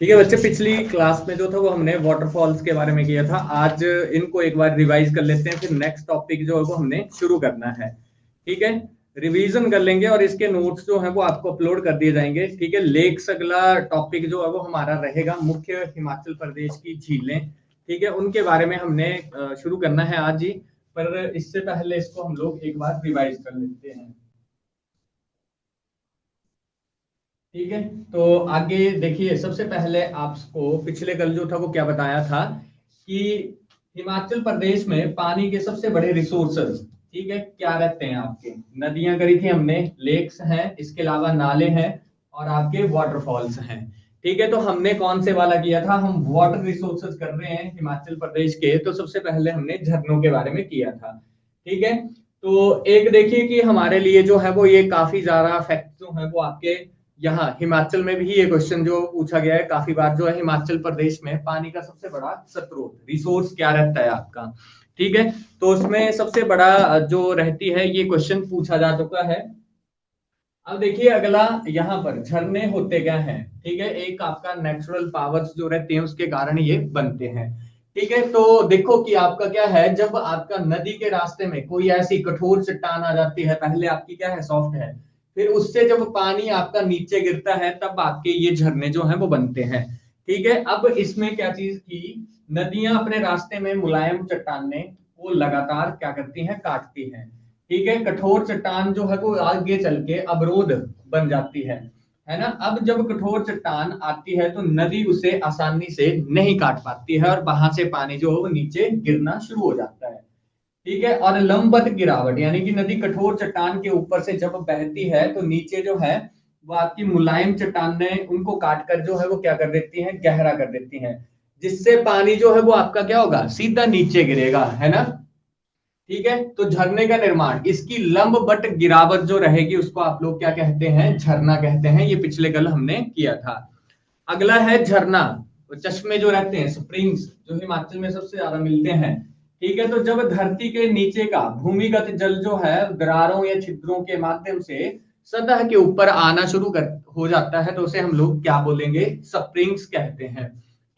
ठीक है बच्चे, पिछली क्लास में जो था वो हमने वाटरफॉल्स के बारे में किया था। आज इनको एक बार रिवाइज कर लेते हैं, फिर नेक्स्ट टॉपिक जो है वो हमने शुरू करना है। ठीक है, रिवीजन कर लेंगे और इसके नोट्स जो है वो आपको अपलोड कर दिए जाएंगे। ठीक है, लेक्स अगला टॉपिक जो है वो हमारा रहेगा, मुख्य हिमाचल प्रदेश की झीलें। ठीक है, उनके बारे में हमने शुरू करना है आज ही, पर इससे पहले इसको हम लोग एक बार रिवाइज कर लेते हैं। ठीक है, तो आगे देखिए, सबसे पहले आपको पिछले कल जो था वो क्या बताया था कि हिमाचल प्रदेश में पानी के सबसे बड़े रिसोर्सेज, ठीक है, क्या रहते हैं आपके? नदियां करी थी हमने, लेक्स हैं, इसके अलावा नाले हैं और आपके वाटरफॉल्स हैं। ठीक है, तो हमने कौन से वाला किया था? हम वाटर रिसोर्सेज कर रहे हैं हिमाचल प्रदेश के, तो सबसे पहले हमने झरनों के बारे में किया था। ठीक है, तो एक देखिए कि हमारे लिए जो है वो ये काफी ज्यादा फैक्ट जो है वो आपके यहाँ हिमाचल में भी ये क्वेश्चन जो पूछा गया है काफी बार, जो है हिमाचल प्रदेश में पानी का सबसे बड़ा स्रोत रिसोर्स क्या रहता है आपका? ठीक है, तो उसमें सबसे बड़ा जो रहती है ये क्वेश्चन पूछा जा चुका है। अब देखिए अगला, यहाँ पर झरने होते क्या हैं? ठीक है, एक आपका नेचुरल पावर्स जो रहते हैं उसके कारण ये बनते हैं। ठीक है, तो देखो कि आपका क्या है, जब आपका नदी के रास्ते में कोई ऐसी कठोर चट्टान आ जाती है, पहले आपकी क्या है, सॉफ्ट है, फिर उससे जब पानी आपका नीचे गिरता है तब आपके ये झरने जो हैं वो बनते हैं। ठीक है, अब इसमें क्या चीज की, नदियां अपने रास्ते में मुलायम चट्टाने को लगातार क्या करती हैं, काटती हैं। ठीक है, कठोर चट्टान जो है वो आगे चल के अवरोध बन जाती है ना। अब जब कठोर चट्टान आती है तो नदी उसे आसानी से नहीं काट पाती है और वहां से पानी जो है वो नीचे गिरना शुरू हो जाता है। ठीक है, और लंबवत गिरावट यानी कि नदी कठोर चट्टान के ऊपर से जब बहती है तो नीचे जो है वो आपकी मुलायम चट्टानें उनको काट कर जो है वो क्या कर देती हैं, गहरा कर देती हैं, जिससे पानी जो है वो आपका क्या होगा, सीधा नीचे गिरेगा, है ना। ठीक है, तो झरने का निर्माण, इसकी लंबवत गिरावट जो रहेगी उसको आप लोग क्या कहते हैं, झरना कहते हैं। ये पिछले कल हमने किया था। अगला है झरना, तो चश्मे जो रहते हैं, स्प्रिंग्स, जो हिमाचल में सबसे ज्यादा मिलते हैं। ठीक है, तो जब धरती के नीचे का भूमिगत जल जो है दरारों या छिद्रों के माध्यम से सतह के ऊपर आना शुरू कर हो जाता है, तो उसे हम लोग क्या बोलेंगे, स्प्रिंग्स कहते हैं।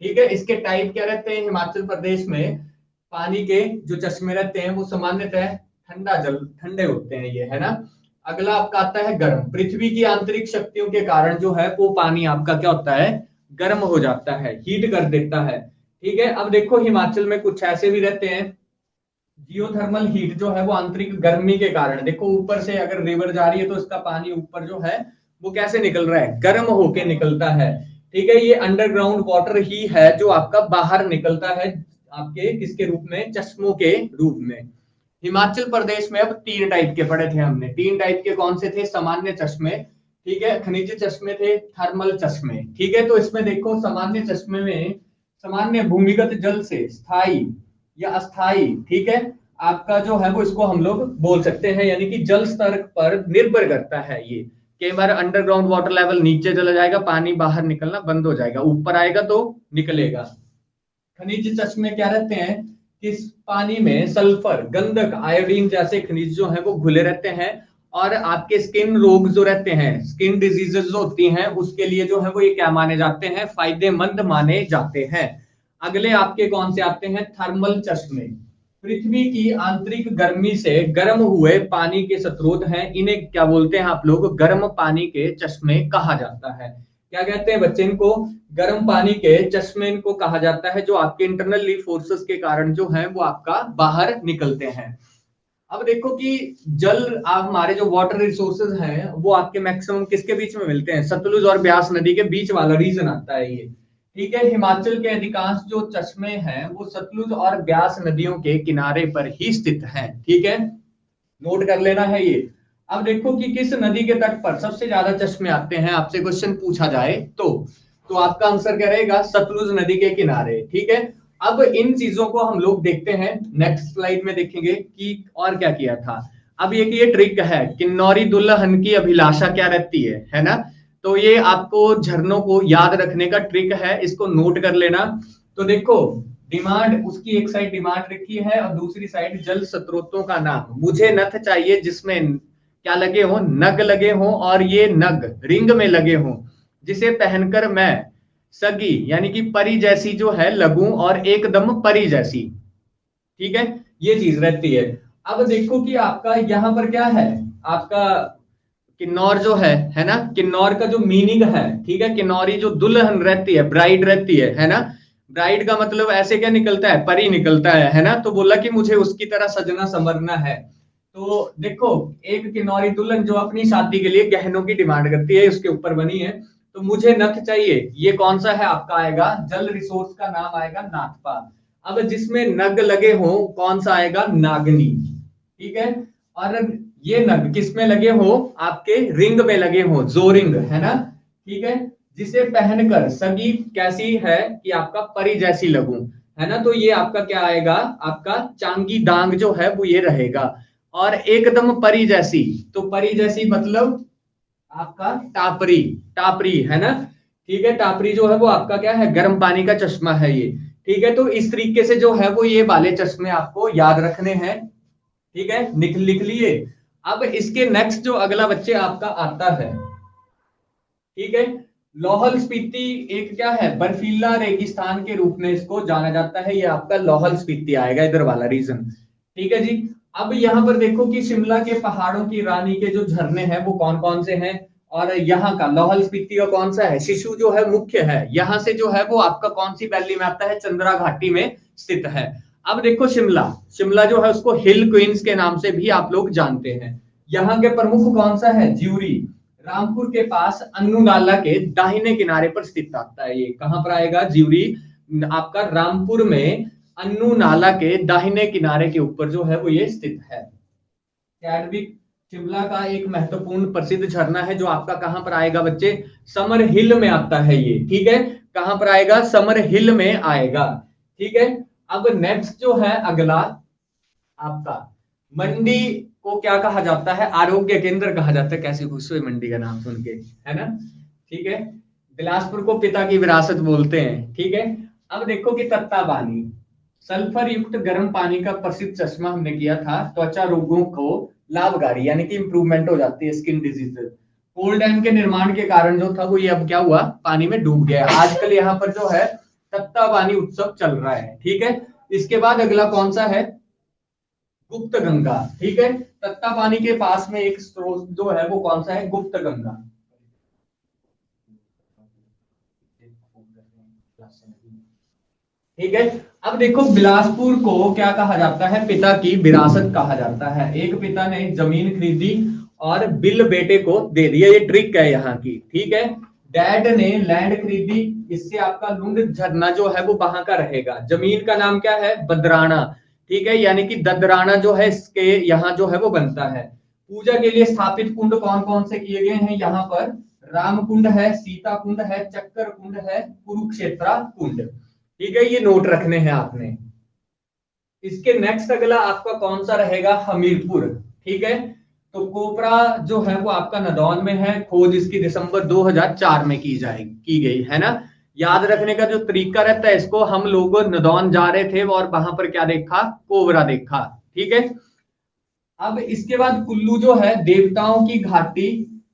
ठीक है, इसके टाइप क्या रहते हैं हिमाचल प्रदेश में? पानी के जो चश्मे रहते हैं वो सामान्यतः ठंडा जल, ठंडे होते हैं ये, है ना। अगला आपका आता है गर्म, पृथ्वी की आंतरिक शक्तियों के कारण जो है वो पानी आपका क्या होता है, गर्म हो जाता है, हीट कर देता है। ठीक है, अब देखो हिमाचल में कुछ ऐसे भी रहते हैं, जियोथर्मल हीट जो है वो आंतरिक गर्मी के कारण, देखो ऊपर से अगर रिवर जा रही है तो इसका पानी ऊपर जो है वो कैसे निकल रहा है, गर्म होके निकलता है। ठीक है, ये अंडरग्राउंड वाटर ही है जो आपका बाहर निकलता है आपके किसके रूप में, चश्मों के रूप में। हिमाचल प्रदेश में अब तीन टाइप के पढ़े थे हमने, तीन टाइप के कौन से थे? सामान्य चश्मे, ठीक है, खनिज चश्मे थे, थर्मल चश्मे। ठीक है, तो इसमें देखो सामान्य चश्मे में सामान्य भूमिगत जल से स्थायी या अस्थाई, ठीक है, आपका जो है वो इसको हम लोग बोल सकते हैं, यानी कि जल स्तर पर निर्भर करता है ये। कई बार अंडरग्राउंड वाटर लेवल नीचे चला जाएगा, पानी बाहर निकलना बंद हो जाएगा, ऊपर आएगा तो निकलेगा। खनिज चश्मे क्या रहते हैं, इस पानी में सल्फर, गंधक, आयोडीन जैसे खनिज जो है वो घुले रहते हैं, और आपके स्किन रोग जो रहते हैं, स्किन डिजीजेस जो होती हैं उसके लिए जो है वो ये क्या माने जाते हैं, फायदेमंद माने जाते हैं। अगले आपके कौन से आते हैं, थर्मल चश्मे, पृथ्वी की आंतरिक गर्मी से गर्म हुए पानी के स्रोत हैं, इन्हें क्या बोलते हैं आप लोग, गर्म पानी के चश्मे कहा जाता है। क्या कहते हैं बच्चे इनको, गर्म पानी के चश्मे इनको कहा जाता है, जो आपके इंटरनल फोर्सेस के कारण जो है वो आपका बाहर निकलते हैं। अब देखो कि जल, आप हमारे जो वाटर रिसोर्सेज हैं वो आपके मैक्सिमम किसके बीच में मिलते हैं, सतलुज और ब्यास नदी के बीच वाला रीजन आता है ये। ठीक है, हिमाचल के अधिकांश जो चश्मे हैं वो सतलुज और ब्यास नदियों के किनारे पर ही स्थित हैं। ठीक है, नोट कर लेना है ये। अब देखो कि किस नदी के तट पर सबसे ज्यादा चश्मे आते हैं, आपसे क्वेश्चन पूछा जाए तो आपका आंसर क्या रहेगा, सतलुज नदी के किनारे। ठीक है, अब इन चीजों को हम लोग देखते हैं, नेक्स्ट स्लाइड में देखेंगे कि और क्या किया था। अब ये ट्रिक है, किन्नौरी दुल्हन की अभिलाषा क्या रहती है ना। तो ये आपको झरनों को याद रखने का ट्रिक है, इसको नोट कर लेना। तो देखो, डिमांड, उसकी एक साइड डिमांड रखी है और दूसरी साइड जल स्रोतों का नाम। मुझे नथ चाहिए जिसमें क्या लगे हो, नग लगे हो, और ये नग रिंग में लगे हो, जिसे पहनकर मैं सगी यानी कि परी जैसी जो है लघु, और एकदम परी जैसी, ठीक है, ये चीज रहती है। अब देखो कि आपका यहाँ पर क्या है, आपका किन्नौर जो है ना, किन्नौर का जो मीनिंग है, ठीक है, किन्नौरी जो दुल्हन रहती है, ब्राइड रहती है ना, ब्राइड का मतलब ऐसे क्या निकलता है, परी निकलता है ना, तो बोला कि मुझे उसकी तरह सजना संवरना है। तो देखो, एक किन्नौरी दुल्हन जो अपनी शादी के लिए गहनों की डिमांड करती है, उसके ऊपर बनी है, तो मुझे नथ चाहिए, ये कौन सा है आपका आएगा, जल रिसोर्स का नाम आएगा नाथपा। अब जिसमें नग लगे हो कौन सा आएगा, नागनी, ठीक है। और ये नग किस में लगे हो, आपके रिंग में लगे हो, जो रिंग है ना, ठीक है, जिसे पहनकर सगी कैसी है कि आपका परी जैसी लगूं, है ना, तो ये आपका क्या आएगा, आपका चांगी दांग जो है वो ये रहेगा। और एकदम परी जैसी, तो परी जैसी मतलब आपका टापरी, टापरी है ना, ठीक है, टापरी जो है वो आपका क्या है, गर्म पानी का चश्मा है ये, ठीक है। तो इस तरीके से जो है वो ये वाले चश्मे आपको याद रखने हैं, ठीक है, लिख लिए। अब इसके नेक्स्ट जो अगला बच्चे आपका आता है, ठीक है, लाहौल स्पीति एक क्या है, बर्फीला रेगिस्तान के रूप में इसको जाना जाता है, ये आपका लाहौल स्पीति आएगा इधर वाला रीजन, ठीक है जी। अब यहां पर देखो कि शिमला के पहाड़ों की रानी के जो झरने हैं वो कौन कौन से हैं, और यहाँ का लाहौल स्पीति का कौन सा है, शिशु जो है मुख्य है, यहां से जो है वो आपका कौन सी वैली में आता है, चंद्रा घाटी में स्थित है। अब देखो शिमला, शिमला जो है उसको हिल क्वींस के नाम से भी आप लोग जानते हैं। यहाँ के प्रमुख कौन सा है, ज्यूरी, रामपुर के पास अन्नू नाला के दाहिने किनारे पर स्थित आता है, ये कहां पर आएगा, ज्यूरी आपका रामपुर में अन्नू नाला के दाहिने किनारे के ऊपर जो है वो ये स्थित है। कैडविक शिमला का एक महत्वपूर्ण प्रसिद्ध झरना है जो आपका कहां पर आएगा बच्चे, समर हिल में आता है ये, ठीक है, कहां पर आएगा, समर हिल में आएगा, ठीक है। अब नेक्स्ट जो है अगला आपका, मंडी को क्या कहा जाता है, आरोग्य केंद्र कहा जाता है, कैसी खुश हुई मंडी का नाम सुन के, है ना, ठीक है। बिलासपुर को पिता की विरासत बोलते हैं, ठीक है। अब देखो कि तत्ता पानी, सल्फर युक्त गर्म पानी का प्रसिद्ध चश्मा हमने किया था, त्वचा रोगों को लाभकारी यानी कि इंप्रूवमेंट हो जाती है, स्किन डिजीजेस। कोल्ड डैम के निर्माण के कारण जो था वो ये अब क्या हुआ, पानी में डूब गया, आजकल यहाँ पर जो है तत्ता पानी उत्सव चल रहा है, ठीक है। इसके बाद अगला कौन सा है, गुप्त गंगा, ठीक है, तत्ता पानी के पास में एक स्रोत जो है वो कौन सा है, गुप्त गंगा, ठीक है। अब देखो बिलासपुर को क्या कहा जाता है, पिता की विरासत कहा जाता है, एक पिता ने जमीन खरीदी और बिल बेटे को दे दिया, ये ट्रिक है यहाँ की, ठीक है। डैड ने लैंड खरीदी, इससे आपका लुंड झरना जो है वो वहां का रहेगा, जमीन का नाम क्या है, बदराना, ठीक है, यानी कि ददराना जो है इसके यहाँ जो है वो बनता है। पूजा के लिए स्थापित कुंड कौन कौन से किए गए हैं यहाँ पर, राम कुंड है, सीता कुंड है, चक्कर कुंड है, कुरुक्षेत्रा कुंड, ठीक है, ये नोट रखने हैं आपने। इसके नेक्स्ट अगला आपका कौन सा रहेगा, हमीरपुर, ठीक है। तो कोपरा जो है वो आपका नदौन में है, खोज इसकी दिसंबर 2004 में की गई है ना। याद रखने का जो तरीका रहता है, इसको हम लोग नदौन जा रहे थे और वहां पर क्या देखा, कोबरा देखा, ठीक है। अब इसके बाद कुल्लू जो है देवताओं की घाटी,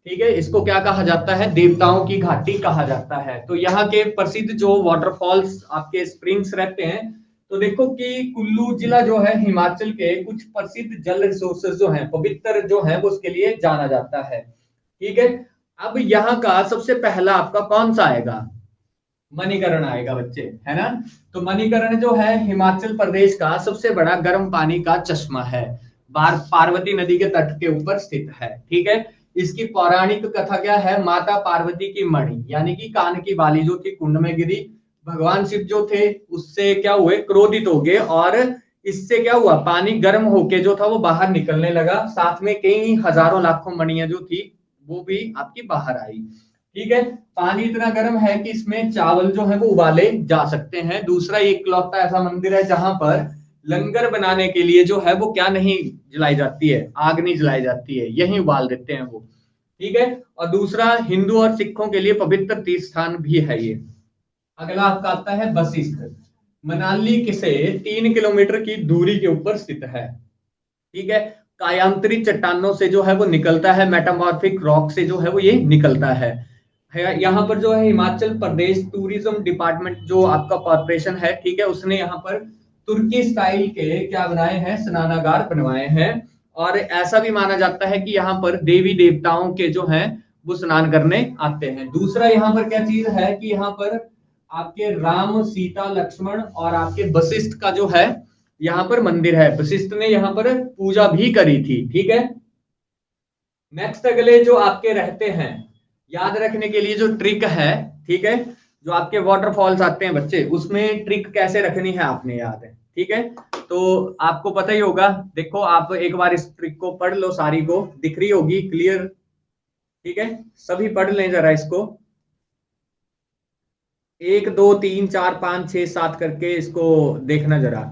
ठीक है, इसको क्या कहा जाता है, देवताओं की घाटी कहा जाता है। तो यहाँ के प्रसिद्ध जो वाटरफॉल्स आपके स्प्रिंग्स रहते हैं, तो देखो कि कुल्लू जिला जो है हिमाचल के कुछ प्रसिद्ध जल रिसोर्सेज जो हैं, पवित्र जो है वो उसके लिए जाना जाता है, ठीक है। अब यहाँ का सबसे पहला आपका कौन सा आएगा, मणिकरण आएगा बच्चे, है ना। तो मणिकरण जो है हिमाचल प्रदेश का सबसे बड़ा गर्म पानी का चश्मा है, पार्वती नदी के तट के ऊपर स्थित है, ठीक है। इसकी पौराणिक कथा क्या है, माता पार्वती की मणि यानी कि कान की बाली जो थी कुंड में गिरी, भगवान शिव जो थे उससे क्या हुए, क्रोधित हो गए, और इससे क्या हुआ, पानी गर्म होके जो था वो बाहर निकलने लगा, साथ में कई हजारों लाखों मणियां जो थी वो भी आपकी बाहर आई, ठीक है। पानी इतना गर्म है कि इसमें चावल जो है वो उबाले जा सकते हैं। दूसरा एक इकलौता ऐसा मंदिर है जहां पर लंगर बनाने के लिए जो है वो क्या नहीं जलाई जाती है, आग नहीं जलाई जाती है, यही उबाल देते हैं वो, ठीक है। और दूसरा हिंदू और सिखों के लिए पवित्र तीर्थ स्थान भी है ये। अगला आपका आता है वशिष्ठ, मनाली से 3 किलोमीटर की दूरी के ऊपर स्थित है, ठीक है। कायांतरित चट्टानों से जो है वो निकलता है, मेटामॉर्फिक रॉक से जो है वो ये निकलता है है। यहाँ पर जो है हिमाचल प्रदेश टूरिज्म डिपार्टमेंट जो आपका कॉर्पोरेशन है, ठीक है, उसने यहाँ पर तुर्की स्टाइल के क्या बनाए हैं, स्नानागार बनवाए हैं। और ऐसा भी माना जाता है कि यहाँ पर देवी देवताओं के जो हैं वो स्नान करने आते हैं। दूसरा यहाँ पर क्या चीज है कि यहाँ पर आपके राम सीता लक्ष्मण और आपके वशिष्ठ का जो है यहाँ पर मंदिर है, वशिष्ठ ने यहाँ पर पूजा भी करी थी, ठीक है। नेक्स्ट अगले जो आपके रहते हैं, याद रखने के लिए जो ट्रिक है, ठीक है, जो आपके वाटरफॉल्स आते हैं बच्चे, उसमें ट्रिक कैसे रखनी है आपने याद है, ठीक है। तो आपको पता ही होगा, देखो आप एक बार इस ट्रिक को पढ़ लो, सारी को दिख रही होगी क्लियर, ठीक है, सभी पढ़ लें जरा इसको, 1 2 3 4 5 6 7 करके इसको देखना जरा।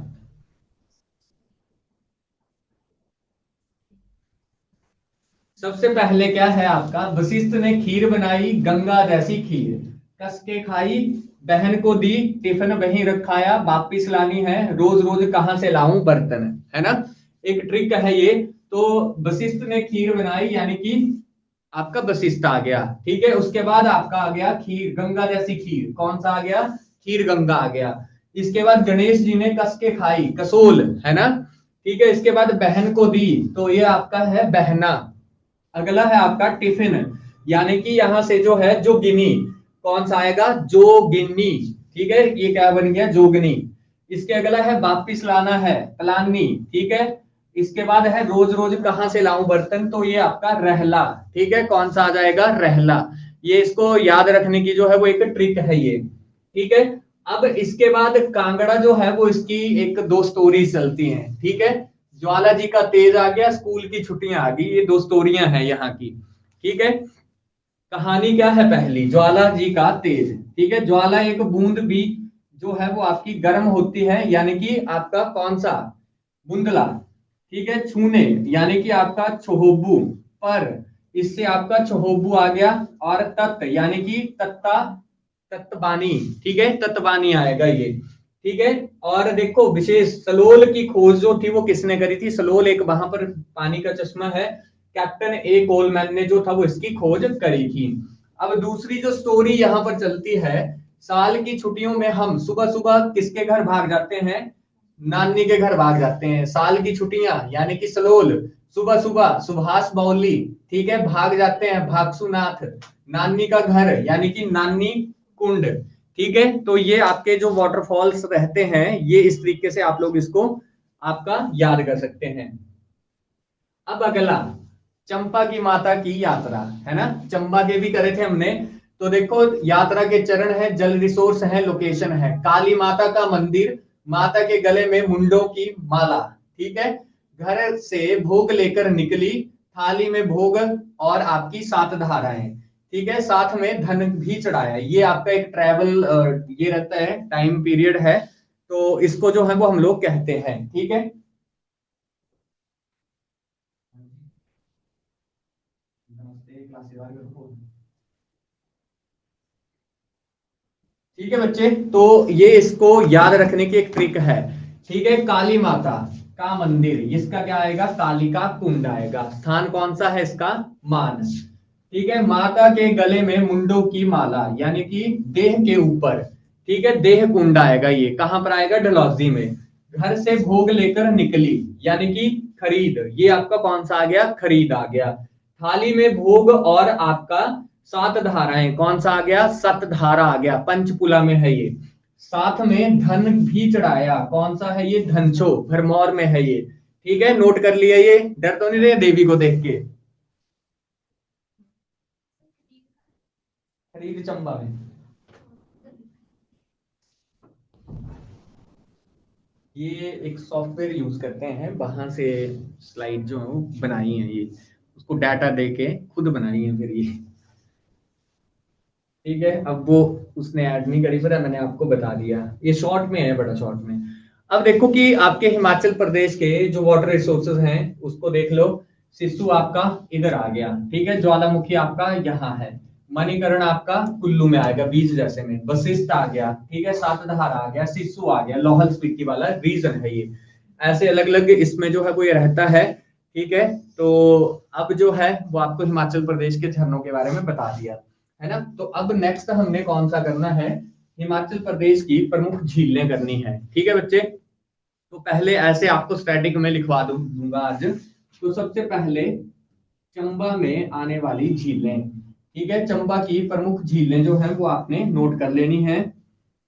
सबसे पहले क्या है आपका, वशिष्ठ ने खीर बनाई गंगा जैसी खीर, कस के खाई बहन को दी, टिफिन वहीं रखाया, वापिस लानी है, रोज रोज कहां से लाऊं बर्तन, है ना। एक ट्रिक है ये। तो वशिष्ठ ने खीर बनाई यानी कि आपका वशिष्ठ आ गया, ठीक है। उसके बाद आपका आ गया खीर, गंगा जैसी खीर, कौन सा आ गया, खीर गंगा आ गया। इसके बाद गणेश जी ने कस के खाई, कसोल, है ना, ठीक है। इसके बाद बहन को दी, तो ये आपका है बहना। अगला है आपका टिफिन, यानी कि यहां से जो है जोगिनी, कौन सा आएगा, जोगिनी, ठीक है, ये क्या बन गया, जोगनी। इसके अगला है वापिस लाना है, पलानी, ठीक है। इसके बाद है रोज रोज कहां से लाऊं बर्तन, तो ये आपका रहला, ठीक है, कौन सा आ जाएगा, रहला। ये इसको याद रखने की जो है वो एक ट्रिक है ये, ठीक है। अब इसके बाद कांगड़ा जो है वो इसकी एक दो स्टोरी चलती हैं, ठीक है। ज्वाला जी का तेज आ गया, स्कूल की छुट्टियां आ गई, ये दो स्टोरियां हैं यहाँ की, ठीक है। कहानी क्या है, पहली ज्वाला जी का तेज, ठीक है। ज्वाला एक बूंद भी जो है वो आपकी गर्म होती है, यानी कि आपका कौन सा, बुंदला, ठीक है। छूने यानी कि आपका छोहबू, पर इससे आपका छोहबू आ गया। और तत्त यानी कि तत्ता, तत्वानी, ठीक है, तत्वानी आएगा ये, ठीक है। और देखो विशेष सलोल की खोज जो थी वो किसने करी थी, सलोल एक वहां पर पानी का चश्मा है, कैप्टन ए कोलमैन ने जो था वो इसकी खोज करी थी। अब दूसरी जो स्टोरी यहाँ पर चलती है, साल की छुट्टियों में हम सुबह सुबह किसके घर भाग जाते हैं, नानी के घर भाग जाते हैं। साल की छुट्टियां यानी कि सलोल, सुबह सुबह सुभाष मौली, ठीक है, भाग जाते हैं भागसुनाथ, नानी का घर यानी कि नानी कुंड, ठीक है। तो ये आपके जो वाटरफॉल्स रहते हैं, ये इस तरीके से आप लोग इसको आपका याद कर सकते हैं। अब अगला, चंपा की माता की यात्रा, है ना, चंबा के भी करे थे हमने। तो देखो यात्रा के चरण है, जल रिसोर्स है, लोकेशन है, काली माता का मंदिर, माता के गले में मुंडों की माला, ठीक है। घर से भोग लेकर निकली, थाली में भोग और आपकी 7 धाराएं, ठीक है, साथ में धन भी चढ़ाया। ये आपका एक ट्रैवल ये रहता है, टाइम पीरियड है, तो इसको जो है वो हम लोग कहते हैं, ठीक है। नमस्ते क्लास, ठीक है बच्चे। तो ये इसको याद रखने की एक ट्रिक है, ठीक है। काली माता का मंदिर, इसका क्या आएगा, काली का कुंड आएगा, स्थान कौन सा है इसका, मान, ठीक है। माता के गले में मुंडों की माला यानी कि देह के ऊपर, ठीक है, देह कुंड आएगा, ये कहां पर आएगा, डलहौजी में। घर से भोग लेकर निकली यानी कि खरीद, ये आपका कौन सा आ गया, खरीद आ गया। थाली में भोग और आपका 7 धाराएं, कौन सा आ गया, सतधारा आ गया, पंचकुला में है ये। साथ में धन भी चढ़ाया, कौन सा है ये, धनछो, भरमौर में है ये, ठीक है। नोट कर लिया, ये डर तो नहीं रहे देवी को देख के, खरीद चंबा में। ये एक सॉफ्टवेयर यूज करते हैं, वहां से स्लाइड जो है वो बनाई है, ये उसको डाटा देके खुद बनाई है फिर ये, ठीक है। अब वो उसने ऐड नहीं करी, फिर मैंने आपको बता दिया, ये शॉर्ट में है, बड़ा शॉर्ट में। अब देखो कि आपके हिमाचल प्रदेश के जो वाटर रिसोर्सेज हैं उसको देख लो। सिस्सू आपका इधर आ गया, ठीक है, ज्वालामुखी आपका यहाँ है, मणिकर्ण आपका कुल्लू में आएगा, बीच जैसे में, वशिष्ठ आ गया, ठीक है, सातधारा आ गया, सिस्सू आ गया, लाहौल स्पीति वाला रीजन है ये। ऐसे अलग अलग इसमें जो है वो ये रहता है, ठीक है। तो अब जो है वो आपको हिमाचल प्रदेश के झरनों के बारे में बता दिया, है ना। तो अब नेक्स्ट हमने कौन सा करना है, हिमाचल प्रदेश की प्रमुख झीलें करनी है। ठीक है बच्चे, तो पहले ऐसे आपको स्टैटिक में लिखवा दूंगा आज। तो सबसे पहले चंबा में आने वाली झीलें, ठीक है, चंबा की प्रमुख झीलें जो हैं वो आपने नोट कर लेनी है।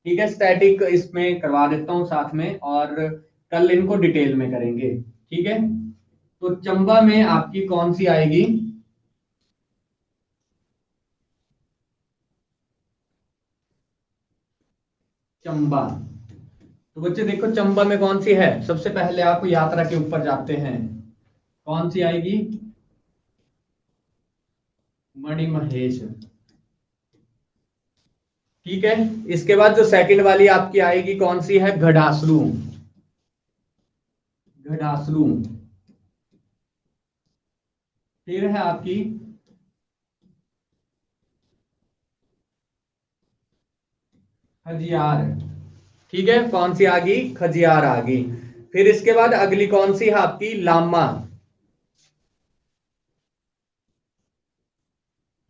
ठीक है, स्टैटिक इसमें करवा देता हूँ साथ में, और कल इनको डिटेल में करेंगे। ठीक है, तो चंबा में आपकी कौन सी आएगी, चंबा। तो बच्चे देखो चंबा में कौन सी है, सबसे पहले आप यात्रा के ऊपर जाते हैं, कौन सी आएगी, मणिमहेश। ठीक है, इसके बाद जो सेकंड वाली आपकी आएगी कौन सी है, घड़ासरू, घड़ासरू। फिर है आपकी खजियार। ठीक है, कौन सी आ गई, खजियार आ गई। फिर इसके बाद अगली कौन सी है आपकी, लामा।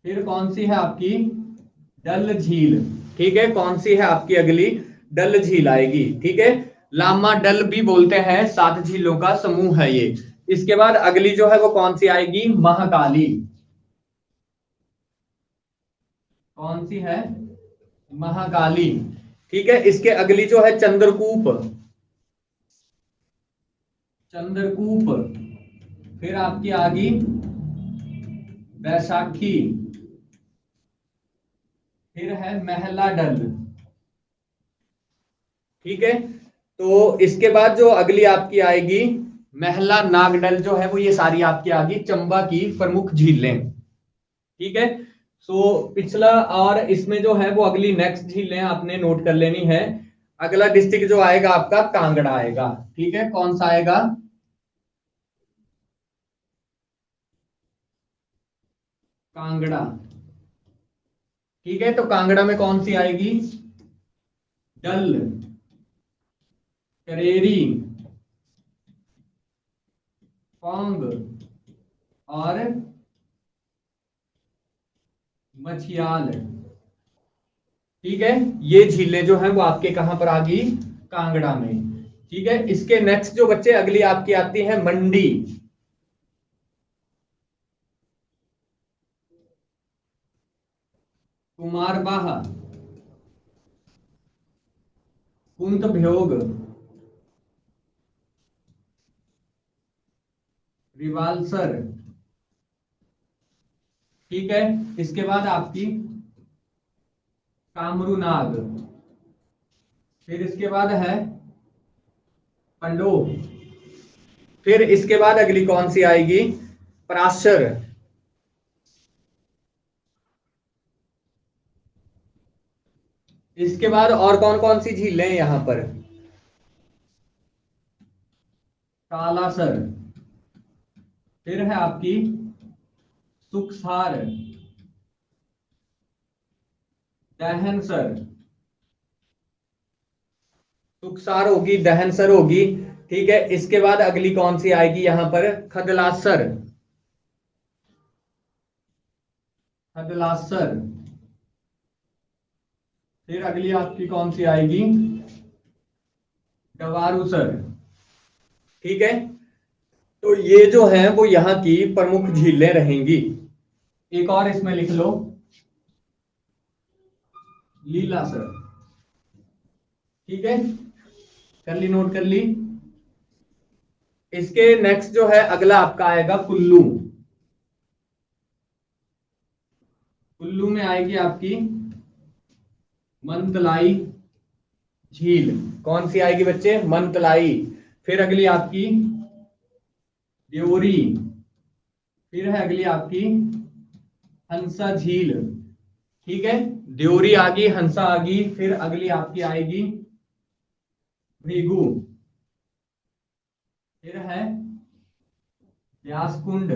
फिर कौन सी है आपकी, डल झील। ठीक है, कौन सी है आपकी अगली, डल झील आएगी। ठीक है, लामा डल भी बोलते हैं, 7 झीलों का समूह है ये। इसके बाद अगली जो है वो कौन सी आएगी, महाकाली। कौन सी है, महाकाली। ठीक है, इसके अगली जो है चंद्रकूप, चंद्रकूप। फिर आपकी आ गई बैसाखी। फिर है महला डल। ठीक है, तो इसके बाद जो अगली आपकी आएगी महला नागडल जो है वो, ये सारी आपकी आ गई चंबा की प्रमुख झीलें। ठीक है, सो पिछला, और इसमें जो है वो अगली नेक्स्ट झीलें आपने नोट कर लेनी है। अगला डिस्ट्रिक्ट जो आएगा आपका कांगड़ा आएगा। ठीक है, कौन सा आएगा, कांगड़ा। ठीक है, तो कांगड़ा में कौन सी आएगी, डल, करेरी, पौंग और मछियाल। ठीक है, ये झीलें जो हैं वो आपके कहां पर आ गई, कांगड़ा में। ठीक है, इसके नेक्स्ट जो बच्चे अगली आपकी आती है मंडी। कुमारबाह, कुंत भ्योग, रिवालसर। ठीक है, इसके बाद आपकी कामरूनाग। फिर इसके बाद है पंडो। फिर इसके बाद अगली कौन सी आएगी, पराशर। इसके बाद और कौन कौन सी झीलें हैं यहां पर, कालासर। फिर है आपकी सुखसार, दहनसर। सुखसार होगी, दहनसर होगी। ठीक है, इसके बाद अगली कौन सी आएगी यहां पर, खदलासर, खदलासर। फिर अगली आपकी कौन सी आएगी, गवारूसर। ठीक है, तो ये जो है वो यहाँ की प्रमुख झीलें रहेंगी। एक और इसमें लिख लो, लीलासर। ठीक है, कर ली, नोट कर ली। इसके नेक्स्ट जो है अगला आपका आएगा कुल्लू। कुल्लू में आएगी आपकी मनतलाई झील। कौन सी आएगी बच्चे, मनतलाई। फिर अगली आपकी देवरी। फिर है अगली आपकी हंसा झील। ठीक है, देवरी आ गई, हंसा आ गई। फिर अगली आपकी आएगी भृगु। फिर है व्यासकुंड।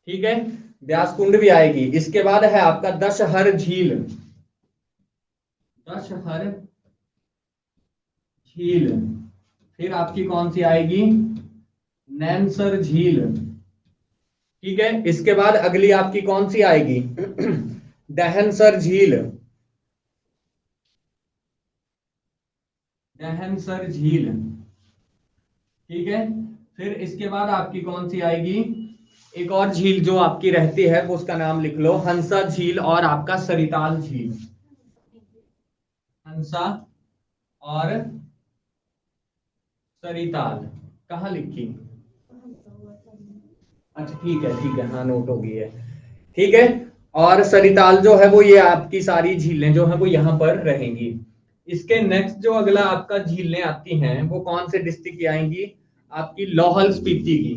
ठीक है, व्यासकुंड भी आएगी। इसके बाद है आपका दशहर झील, दशहर झील। फिर आपकी कौन सी आएगी, नैनसर झील। ठीक है, इसके बाद अगली आपकी कौन सी आएगी? दहनसर झील। दहनसर झील, ठीक है। फिर इसके बाद आपकी कौन सी आएगी? एक और झील जो आपकी रहती है वो उसका नाम लिख लो, हंसा झील और आपका सरिताल झील। हंसा और सरिताल कहाँ लिखी? अच्छा ठीक है, हाँ नोट हो गई है, ठीक है। और सरिताल जो है वो ये आपकी सारी झीलें जो है वो यहाँ पर रहेंगी। इसके नेक्स्ट जो अगला आपका झीलें आती हैं वो कौन से डिस्ट्रिक्ट की आएंगी? आपकी लाहौल स्पीति की।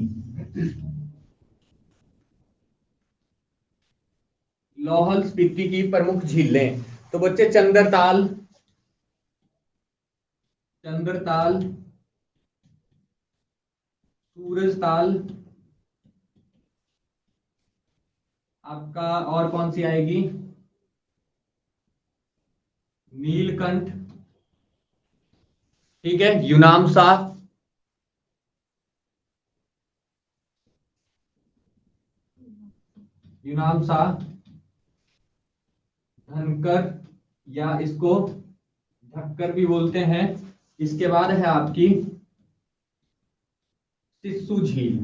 लाहौल स्पीति की प्रमुख झीलें, तो बच्चे चंद्रताल, चंद्रताल, सूरजताल, आपका और कौन सी आएगी? नीलकंठ, ठीक है। यूनामसा, यूनामसा, धनकर या इसको ढक्कर भी बोलते हैं। इसके बाद है आपकी सिस्सू झील,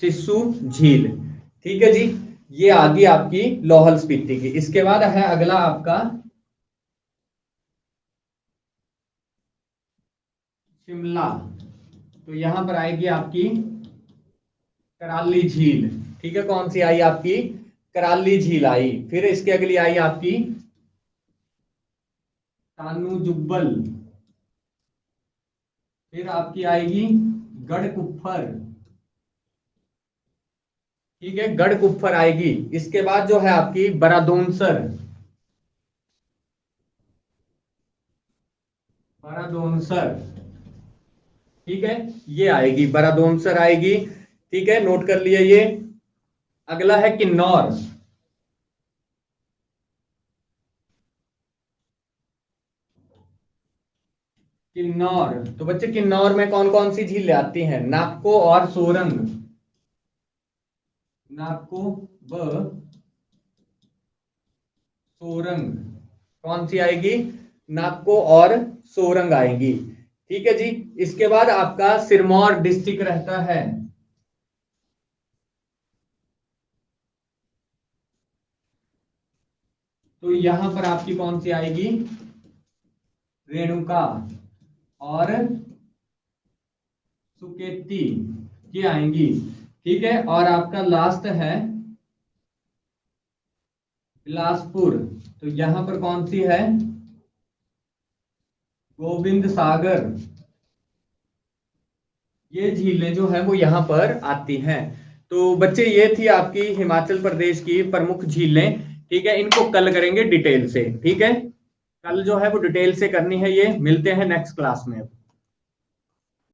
सिस्सू झील, ठीक है जी। ये आ गई आपकी लाहौल स्पीति की। इसके बाद है अगला आपका शिमला, तो यहां पर आएगी आपकी कराली झील, ठीक है। कौन सी आई आपकी? कराली झील आई। फिर इसके अगली आई आपकी तानू जुब्बल, फिर आपकी आएगी गढ़कुफर, ठीक है, गढ़कुफर आएगी। इसके बाद जो है आपकी बरादोनसर, बरादोनसर, ठीक है, ये आएगी, बरादोनसर आएगी, ठीक है, नोट कर लिया ये। अगला है किन्नौर, किन्नौर, तो बच्चे किन्नौर में कौन कौन सी झीलें आती हैं? नापको और सोरंग, नापको व सोरंग, कौन सी आएगी? नापको और सोरंग आएंगी, ठीक है जी। इसके बाद आपका सिरमौर डिस्ट्रिक्ट रहता है, तो यहां पर आपकी कौन सी आएगी? रेणुका और सुकेती, ये आएंगी, ठीक है। और आपका लास्ट है बिलासपुर, तो यहां पर कौन सी है? गोविंद सागर, ये झीलें जो है वो यहाँ पर आती हैं। तो बच्चे ये थी आपकी हिमाचल प्रदेश की प्रमुख झीलें, ठीक है। इनको कल करेंगे डिटेल से, ठीक है। कल जो है वो डिटेल से करनी है, ये मिलते हैं नेक्स्ट क्लास में।